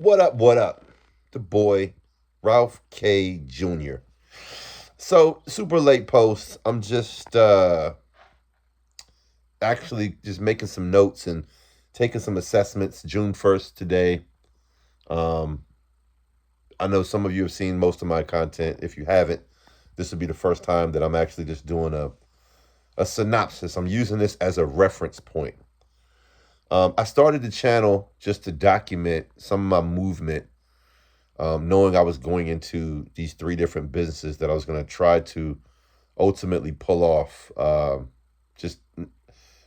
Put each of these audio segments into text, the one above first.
What up? What up? The boy, Ralph K. Jr. So, super late post. I'm just actually just making some notes and taking some assessments. June 1st today. Um, I know some of you have seen most of my content. If you haven't, this will be the first time that I'm actually just doing a synopsis. I'm using this as a reference point. I started the channel just to document some of my movement, knowing I was going into these three different businesses that I was going to try to ultimately pull off just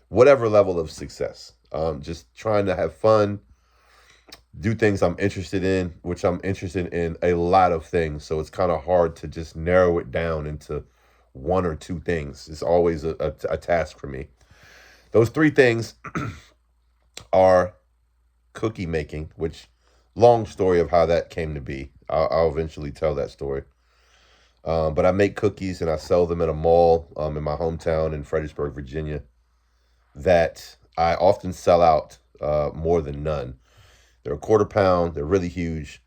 whatever level of success. Just trying to have fun, do things I'm interested in, which I'm interested in a lot of things. So it's kind of hard to just narrow it down into one or two things. It's always a task for me. Those three things are cookie making, which long story of how that came to be. I'll eventually tell that story. But I make cookies and I sell them at a mall in my hometown in Fredericksburg, Virginia, that I often sell out more than none. They're a quarter pound. They're really huge.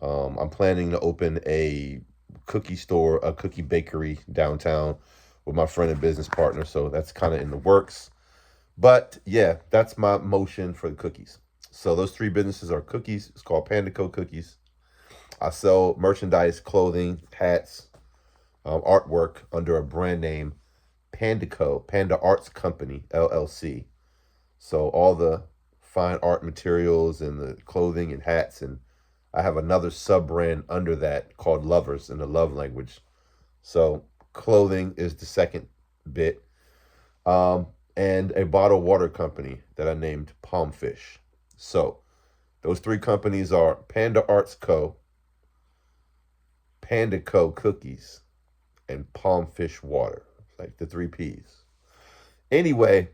I'm planning to open a cookie store, a cookie bakery downtown with my friend and business partner. So that's kind of in the works. But yeah, that's my motion for the cookies. So those three businesses are cookies. It's called Panda Co Cookies. I sell merchandise, clothing, hats, artwork under a brand name, Panda Co, Panda Arts Company, LLC. So all the fine art materials and the clothing and hats, and I have another sub brand under that called Lovers in the love language. So clothing is the second bit. And a bottled water company that I named Palmfish. So those three companies are Panda Arts Co, Panda Co Cookies, and Palmfish Water, like the three P's. Anyway,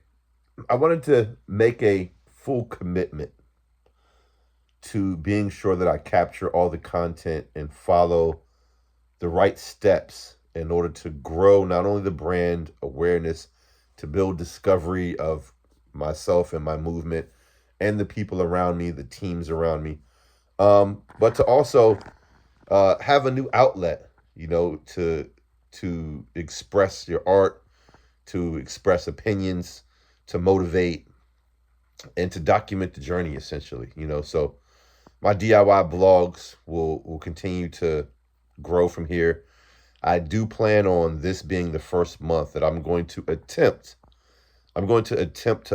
I wanted to make a full commitment to being sure that I capture all the content and follow the right steps in order to grow not only the brand awareness, to build discovery of myself and my movement and the people around me, the teams around me, but to also have a new outlet, to express your art, to express opinions, to motivate, and to document the journey, essentially. So my DIY blogs will continue to grow from here. I do plan on this being the first month that I'm going to attempt to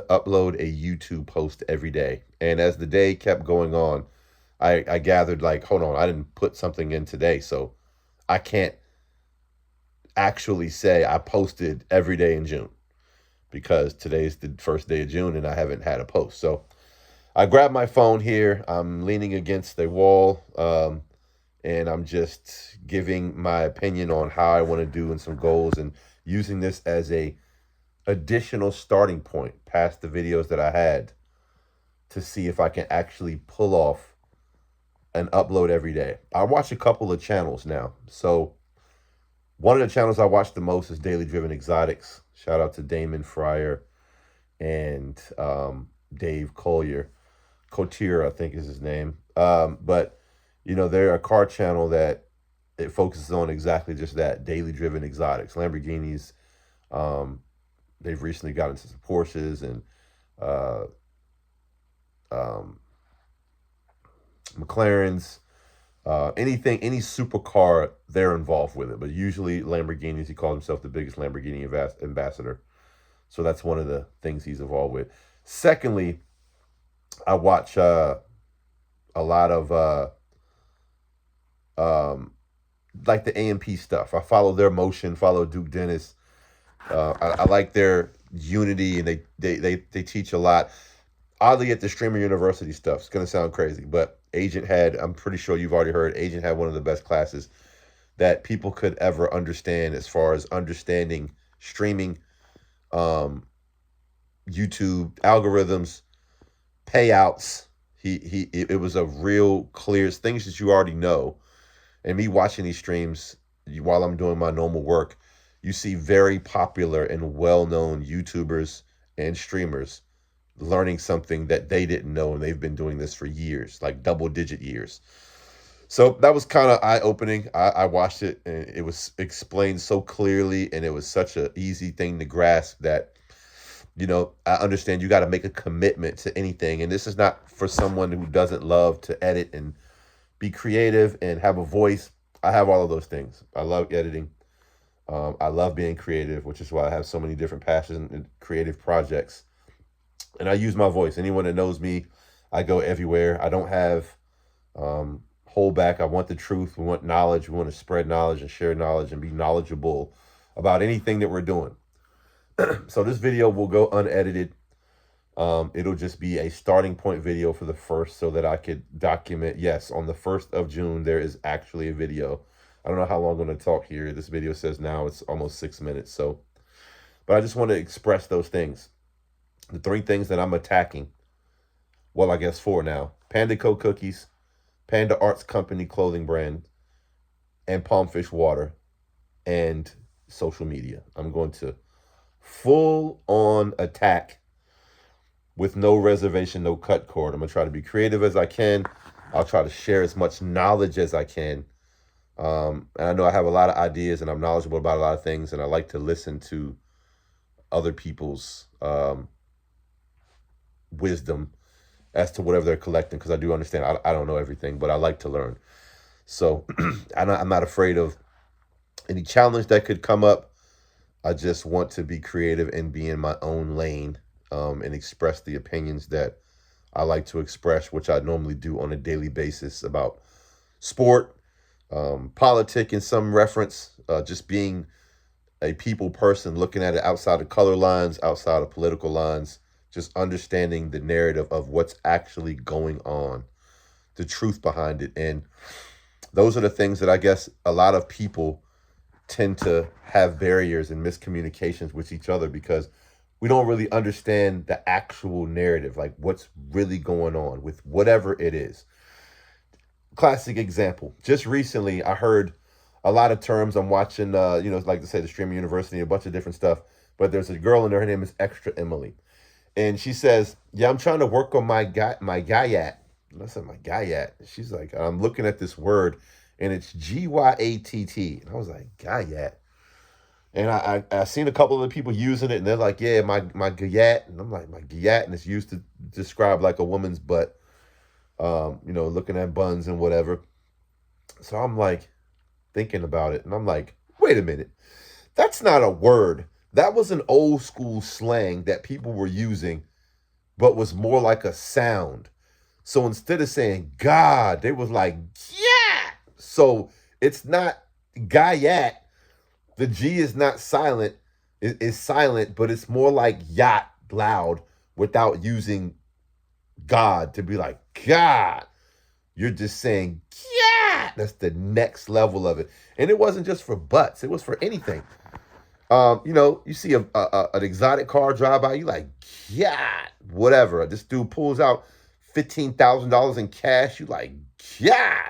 upload a YouTube post every day. And as the day kept going on, I gathered, like, hold on, I didn't put something in today, so I can't actually say I posted every day in June, because today's the first day of June and I haven't had a post. So I grabbed my phone here. I'm leaning against a wall, and I'm just giving my opinion on how I want to do and some goals, and using this as a additional starting point past the videos that I had to see if I can actually pull off an upload every day. I watch a couple of channels now. So one of the channels I watch the most is Daily Driven Exotics. Shout out to Damon Fryer and Dave Cotier, I think is his name. But they're a car channel that it focuses on exactly just that, daily driven exotics, Lamborghinis. They've recently gotten into some Porsches and McLarens, any supercar, they're involved with it. But usually Lamborghinis. He calls himself the biggest Lamborghini ambassador. So that's one of the things he's involved with. Secondly, I watch a lot of like the AMP stuff. I follow their motion, follow Duke Dennis. I like their unity, and they teach a lot. Oddly, at the Streamer University stuff, it's going to sound crazy, but Agent had, I'm pretty sure you've already heard, Agent had one of the best classes that people could ever understand as far as understanding streaming, YouTube algorithms, payouts. It was a real clear things that you already know. And me watching these streams while I'm doing my normal work, you see very popular and well-known YouTubers and streamers learning something that they didn't know, and they've been doing this for years, like double-digit years. So that was kind of eye-opening. I watched it, and it was explained so clearly, and it was such an easy thing to grasp that, I understand you got to make a commitment to anything. And this is not for someone who doesn't love to edit and be creative and have a voice. I have all of those things. I love editing. I love being creative, which is why I have so many different passions and creative projects. And I use my voice. Anyone that knows me, I go everywhere. I don't have hold back. I want the truth. We want knowledge. We want to spread knowledge and share knowledge and be knowledgeable about anything that we're doing. So this video will go unedited. It'll just be a starting point video for the first, so that I could document, yes, on the 1st of June, there is actually a video. I don't know how long I'm going to talk here. This video says now it's almost 6 minutes. But I just want to express those things. The 3 things that I'm attacking. Well, I guess 4 now. Panda Co Cookies, Panda Arts Company clothing brand, and Palmfish Water, and social media. I'm going to full on attack with no reservation, no cut cord. I'm going to try to be creative as I can. I'll try to share as much knowledge as I can. And I know I have a lot of ideas, and I'm knowledgeable about a lot of things, and I like to listen to other people's wisdom as to whatever they're collecting, because I do understand I don't know everything, but I like to learn. So I'm not afraid of any challenge that could come up. I just want to be creative and be in my own lane, and express the opinions that I like to express, which I normally do on a daily basis about sport, politic in some reference, just being a people person, looking at it outside of color lines, outside of political lines, just understanding the narrative of what's actually going on, the truth behind it. And those are the things that I guess a lot of people tend to have barriers and miscommunications with each other, because we don't really understand the actual narrative, like what's really going on with whatever it is. Classic example. Just recently, I heard a lot of terms. I'm watching, like to say, the Streamer University, a bunch of different stuff. But there's a girl in there. Her name is Extra Emily, and she says, "Yeah, I'm trying to work on my guyat." And I said, "My guyat." She's like, "I'm looking at this word, and it's G-Y-A-T-T." And I was like, "Guyat." And I seen a couple of the people using it, and they're like, "Yeah, my guyat," and I'm like, "My guyat," and it's used to describe like a woman's butt. Looking at buns and whatever. So I'm like thinking about it, and I'm like, wait a minute. That's not a word. That was an old school slang that people were using, but was more like a sound. So instead of saying God, they was like, yeah. So it's not guyat. The G is not silent. It's silent, but it's more like yacht, loud, without using God to be like, God. You're just saying, yeah. That's the next level of it. And it wasn't just for butts. It was for anything. You see an exotic car drive by, you like, yeah, whatever. This dude pulls out $15,000 in cash. You like, yeah.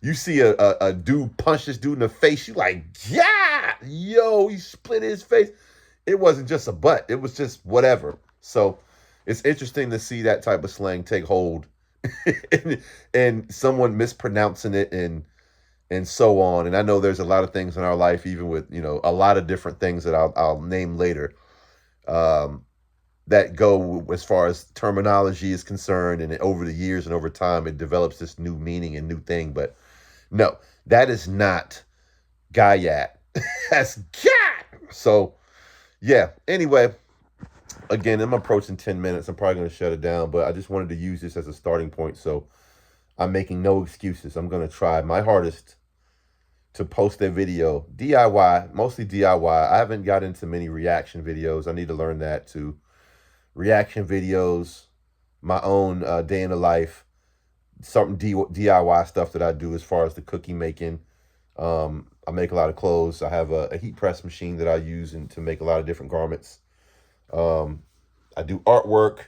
You see a dude punch this dude in the face. You like, yeah. Yo, he split his face. It wasn't just a butt. It was just whatever. So it's interesting to see that type of slang take hold and someone mispronouncing it and so on. And I know there's a lot of things in our life, even with, a lot of different things that I'll name later, that go as far as terminology is concerned. And over the years and over time, it develops this new meaning and new thing. But no, that is not guyat. That's God. So yeah, anyway, again, I'm approaching 10 minutes. I'm probably going to shut it down, but I just wanted to use this as a starting point. So I'm making no excuses. I'm going to try my hardest to post a video, DIY, mostly DIY. I haven't got into many reaction videos. I need to learn that too. Reaction videos, my own day in the life, certain DIY stuff that I do as far as the cookie making. I make a lot of clothes. I have a heat press machine that I use to make a lot of different garments. I do artwork.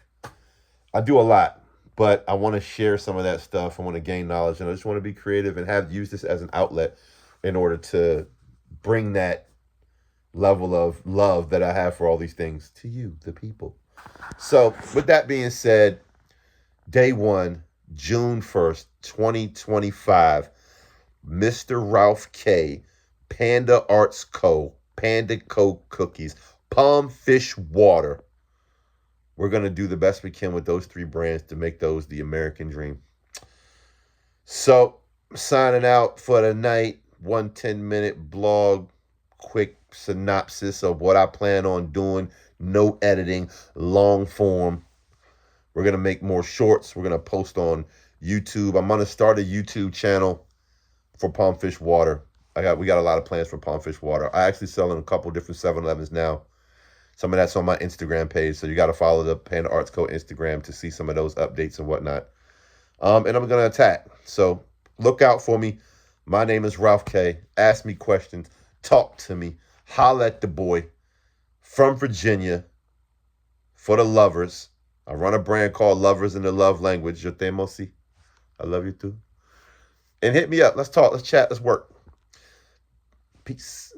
I do a lot, but I want to share some of that stuff. I want to gain knowledge, and I just want to be creative and use this as an outlet in order to bring that level of love that I have for all these things to you, the people. So, with that being said, day one, June 1st, 2025, Mr. Ralph K, Panda Arts Co, Panda Co Cookies, Palm Fish Water. We're going to do the best we can with those three brands to make those the American dream. So, signing out for the night, 1 10-minute blog, quick synopsis of what I plan on doing, no editing, long form. We're going to make more shorts. We're going to post on YouTube. I'm going to start a YouTube channel for Palm Fish Water. We got a lot of plans for Palm Fish Water. I actually sell in a couple different 7-Elevens now. Some of that's on my Instagram page, so you got to follow the Panda Arts Co Instagram to see some of those updates and whatnot. And I'm going to attack. So look out for me. My name is Ralph K. Ask me questions. Talk to me. Holla at the boy from Virginia for the lovers. I run a brand called Lovers in the Love Language. Yo te amo, si. I love you too. And hit me up. Let's talk. Let's chat. Let's work. Peace.